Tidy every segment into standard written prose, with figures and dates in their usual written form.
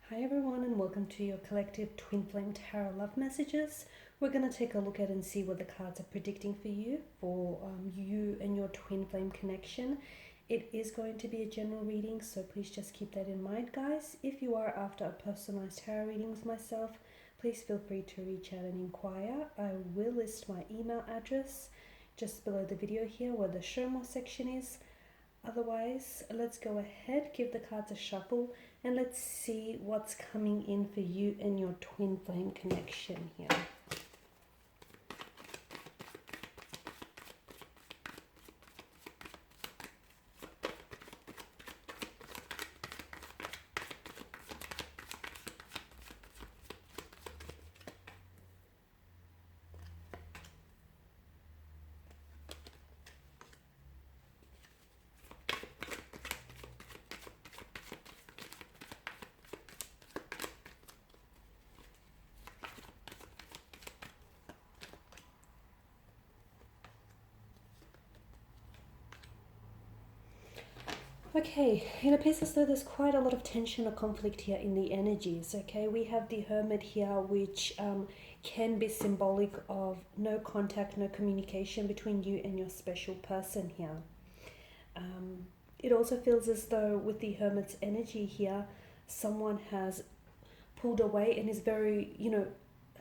Hi everyone and welcome to your collective Twin Flame Tarot Love Messages. We're going to take a look at and see what the cards are predicting for you, you and your Twin Flame connection. It is going to be a general reading, so please just keep that in mind, guys. If you are after a personalized tarot reading with myself, please feel free to reach out and inquire. I will list my email address just below the video here where the show more section is. Otherwise, let's go ahead, give the cards a shuffle, and let's see what's coming in for you and your twin flame connection here. Okay, it appears as though there's quite a lot of tension or conflict here in the energies. Okay, we have the Hermit here, which can be symbolic of no contact, no communication between you and your special person here. It also feels as though with the Hermit's energy here, someone has pulled away and is very,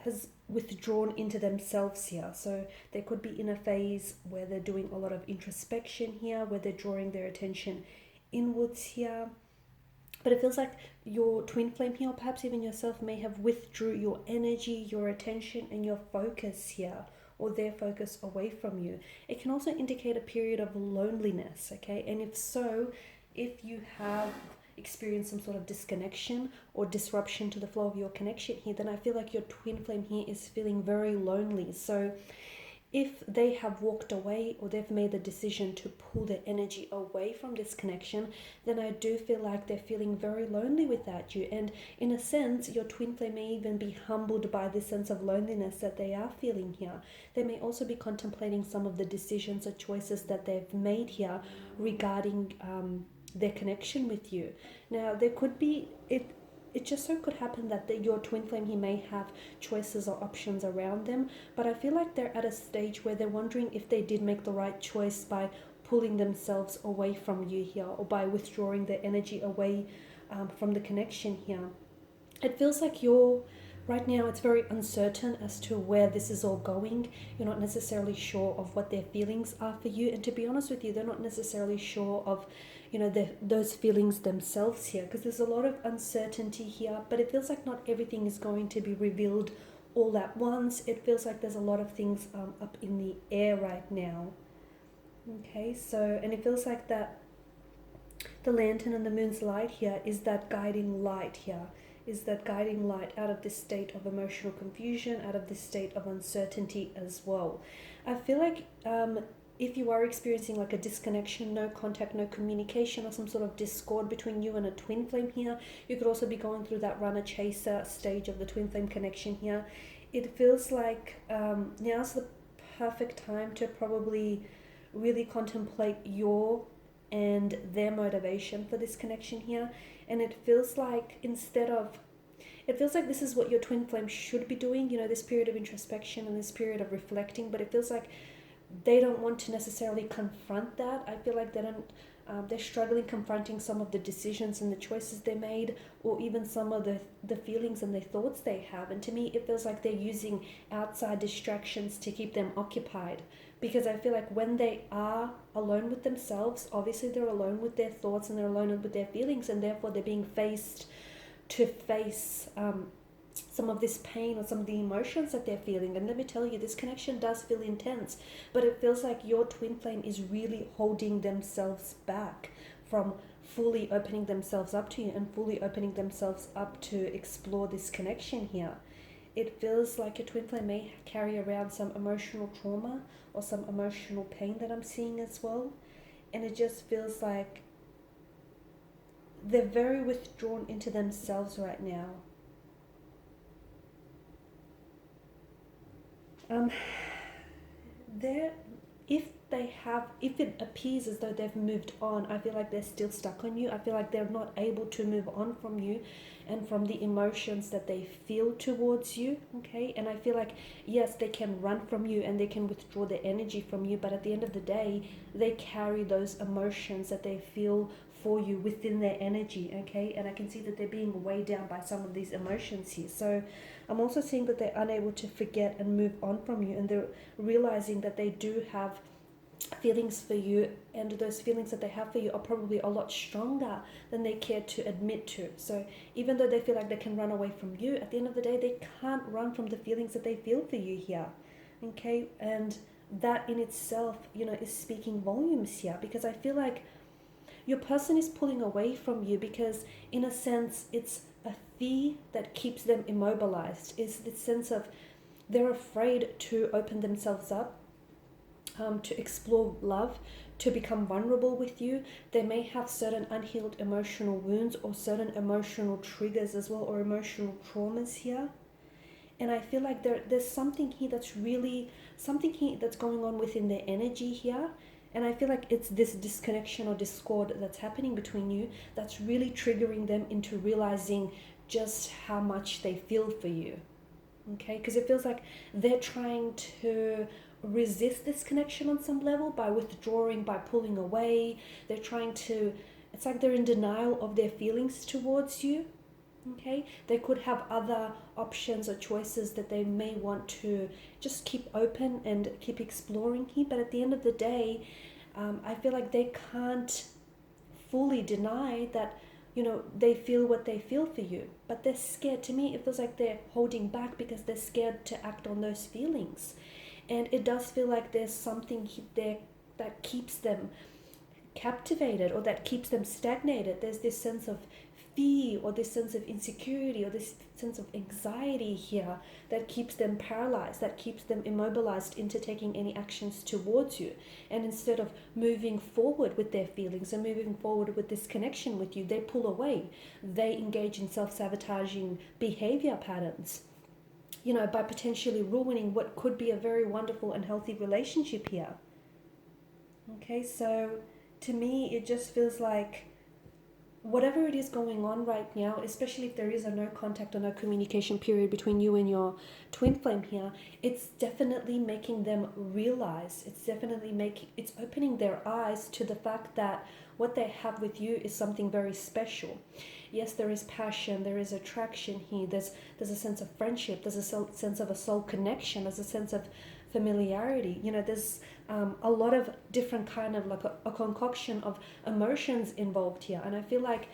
has withdrawn into themselves here. So they could be in a phase where they're doing a lot of introspection here, where they're drawing their attention inwards here. But it feels like your twin flame here, or perhaps even yourself, may have withdrew your energy, your attention, and your focus here, or their focus away from you. It can also indicate a period of loneliness, okay? And if so, if you have experienced some sort of disconnection or disruption to the flow of your connection here, then I feel like your twin flame here is feeling very lonely. So if they have walked away or they've made the decision to pull their energy away from this connection, then I do feel like they're feeling very lonely without you. And in a sense, your twin flame may even be humbled by this sense of loneliness that they are feeling here. They may also be contemplating some of the decisions or choices that they've made here regarding their connection with you. Now, there could be it just so could happen that your twin flame he may have choices or options around them, but I feel like they're at a stage where they're wondering if they did make the right choice by pulling themselves away from you here, or by withdrawing their energy away from the connection here. It feels like right now it's very uncertain as to where this is all going. You're not necessarily sure of what their feelings are for you, and to be honest with you, they're not necessarily sure of those feelings themselves here, because there's a lot of uncertainty here. But it feels like not everything is going to be revealed all at once. It feels like there's a lot of things up in the air right now. Okay, so, and it feels like that the lantern and the moon's light here is that guiding light here, is that guiding light out of this state of emotional confusion, out of this state of uncertainty as well. I feel like if you are experiencing like a disconnection, no contact, no communication, or some sort of discord between you and a twin flame here, you could also be going through that runner-chaser stage of the twin flame connection here. It feels like now's the perfect time to probably really contemplate your and their motivation for this connection here. And it feels like this is what your twin flame should be doing, this period of introspection and this period of reflecting. But it feels like they don't want to necessarily confront that. I feel like they're struggling confronting some of the decisions and the choices they made, or even some of the feelings and the thoughts they have. And to me, it feels like they're using outside distractions to keep them occupied. Because I feel like when they are alone with themselves, obviously they're alone with their thoughts and they're alone with their feelings, and therefore they're being faced to face some of this pain or some of the emotions that they're feeling. And let me tell you, this connection does feel intense, but it feels like your twin flame is really holding themselves back from fully opening themselves up to you and fully opening themselves up to explore this connection here. It feels like your twin flame may carry around some emotional trauma or some emotional pain that I'm seeing as well. And it just feels like they're very withdrawn into themselves right now. They're if it appears as though they've moved on, I feel like they're still stuck on you. I feel like they're not able to move on from you and from the emotions that they feel towards you. Okay, and I feel like, yes, they can run from you and they can withdraw their energy from you, but at the end of the day, they carry those emotions that they feel for you within their energy. Okay, and I can see that they're being weighed down by some of these emotions here. So I'm also seeing that they're unable to forget and move on from you, and they're realizing that they do have feelings for you, and those feelings that they have for you are probably a lot stronger than they care to admit to. So even though they feel like they can run away from you, at the end of the day, they can't run from the feelings that they feel for you here. Okay, and that in itself, is speaking volumes here, because I feel like your person is pulling away from you because, in a sense, it's a fear that keeps them immobilized. Is this sense of they're afraid to open themselves up, to explore love, to become vulnerable with you. They may have certain unhealed emotional wounds or certain emotional triggers as well, or emotional traumas here. And I feel like there's something here that's going on within their energy here. And I feel like it's this disconnection or discord that's happening between you that's really triggering them into realizing just how much they feel for you. Okay, because it feels like they're trying to resist this connection on some level by withdrawing, by pulling away. It's like they're in denial of their feelings towards you. Okay, they could have other options or choices that they may want to just keep open and keep exploring here, but at the end of the day, I feel like they can't fully deny that they feel what they feel for you, but they're scared. To me, it feels like they're holding back because they're scared to act on those feelings. And it does feel like there's something there that keeps them captivated, or that keeps them stagnated. There's this sense of fear, or this sense of insecurity, or this sense of anxiety here that keeps them paralyzed, that keeps them immobilized into taking any actions towards you. And instead of moving forward with their feelings and moving forward with this connection with you, they pull away. They engage in self-sabotaging behavior patterns, by potentially ruining what could be a very wonderful and healthy relationship here. Okay, so to me, it just feels like whatever it is going on right now, especially if there is a no contact or no communication period between you and your twin flame here, it's definitely making them realize, it's opening their eyes to the fact that what they have with you is something very special. Yes, there is passion, there is attraction here, there's a sense of friendship, there's a sense of a soul connection, there's a sense of familiarity. There's a lot of different kind of like a concoction of emotions involved here, and I feel like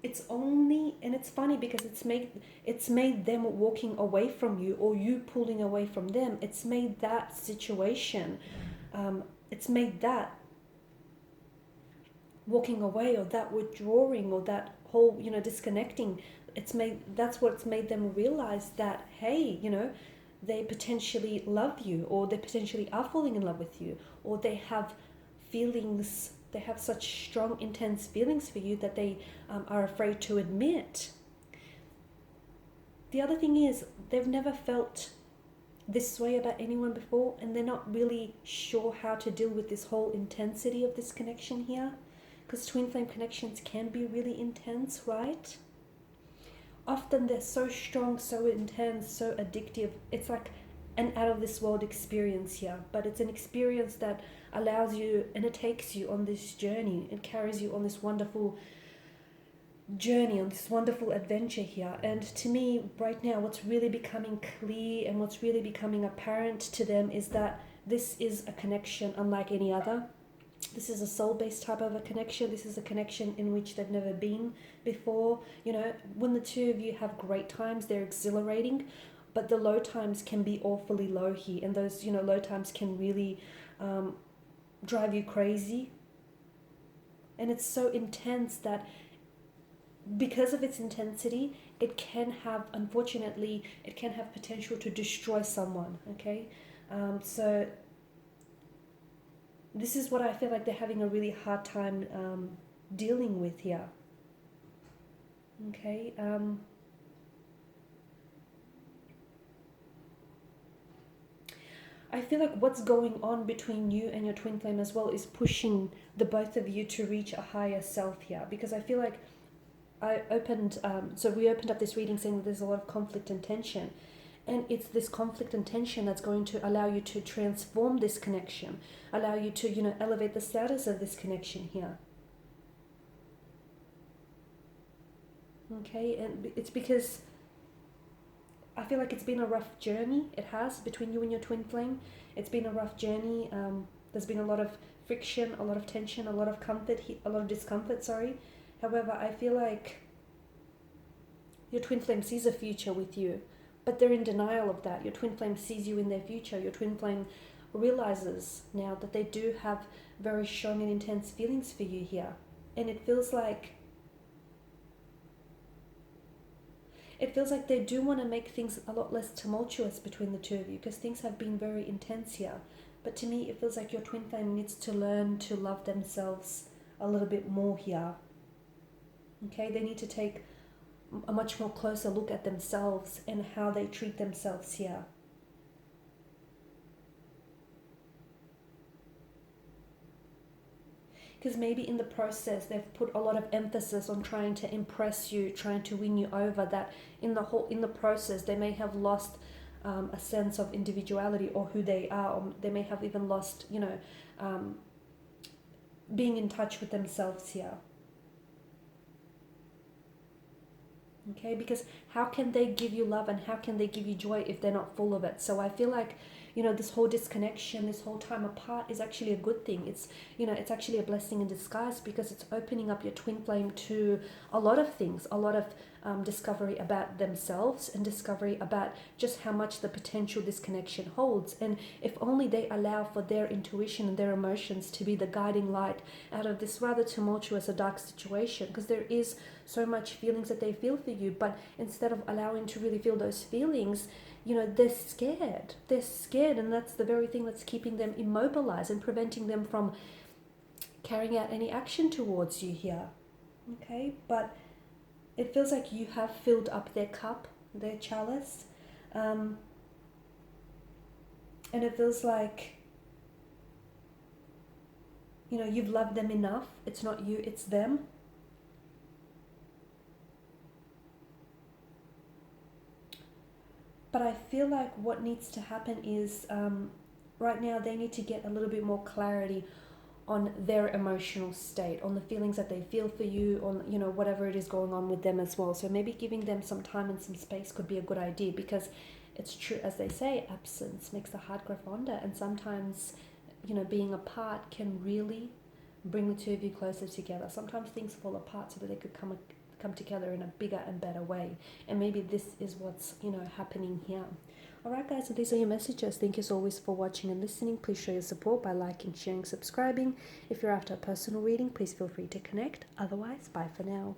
it's funny because it's made them walking away from you, or you pulling away from them. It's made that situation, it's made that walking away, or that withdrawing, or that whole disconnecting, that's what's made them realize that, hey, they potentially love you, or they potentially are falling in love with you, or they have feelings, they have such strong, intense feelings for you that they are afraid to admit. The other thing is, they've never felt this way about anyone before, and they're not really sure how to deal with this whole intensity of this connection here, because twin flame connections can be really intense, right? Often they're so strong, so intense, so addictive. It's like an out of this world experience here, but it's an experience that allows you, and it takes you on this journey. It carries you on this wonderful journey, on this wonderful adventure here. And to me, right now, what's really becoming clear and what's really becoming apparent to them is that this is a connection unlike any other. This is a soul-based type of a connection. This is a connection in which they've never been before. When the two of you have great times, they're exhilarating, but the low times can be awfully low here. And those, low times can really drive you crazy. And it's so intense that because of its intensity, it can have potential to destroy someone, okay? So this is what I feel like they're having a really hard time dealing with here. Okay. I feel like what's going on between you and your twin flame as well is pushing the both of you to reach a higher self here. Because I feel like we opened up this reading saying that there's a lot of conflict and tension. And it's this conflict and tension that's going to allow you to transform this connection, allow you to, elevate the status of this connection here. Okay, and it's because I feel like it's been a rough journey. It has, between you and your twin flame. It's been a rough journey. There's been a lot of friction, a lot of tension, a lot of a lot of discomfort, sorry. However, I feel like your twin flame sees a future with you, but they're in denial of that. Your twin flame sees you in their future. Your twin flame realizes now that they do have very strong and intense feelings for you here. And it feels like they do want to make things a lot less tumultuous between the two of you, because things have been very intense here. But to me, it feels like your twin flame needs to learn to love themselves a little bit more here. Okay, they need to take a much more closer look at themselves and how they treat themselves here. Because maybe in the process they've put a lot of emphasis on trying to impress you, trying to win you over, that in the process they may have lost a sense of individuality or who they are, or they may have even lost, being in touch with themselves here. Okay, because how can they give you love and how can they give you joy if they're not full of it? So I feel like, this whole disconnection, this whole time apart is actually a good thing. It's, it's actually a blessing in disguise, because it's opening up your twin flame to a lot of things, a lot of discovery about themselves and discovery about just how much the potential this connection holds. And if only they allow for their intuition and their emotions to be the guiding light out of this rather tumultuous or dark situation, because there is so much feelings that they feel for you, but instead of allowing to really feel those feelings, they're scared. They're scared, and that's the very thing that's keeping them immobilized and preventing them from carrying out any action towards you here. Okay, but it feels like you have filled up their cup, their chalice, and it feels like, you've loved them enough. It's not you, it's them. But I feel like what needs to happen is, right now they need to get a little bit more clarity on their emotional state, on the feelings that they feel for you, on, whatever it is going on with them as well. So maybe giving them some time and some space could be a good idea, because it's true, as they say, absence makes the heart grow fonder. And sometimes, being apart can really bring the two of you closer together. Sometimes things fall apart so that they could come together in a bigger and better way. And maybe this is what's, happening here. Alright guys, so these are your messages. Thank you as always for watching and listening. Please show your support by liking, sharing, subscribing. If you're after a personal reading, please feel free to connect. Otherwise, bye for now.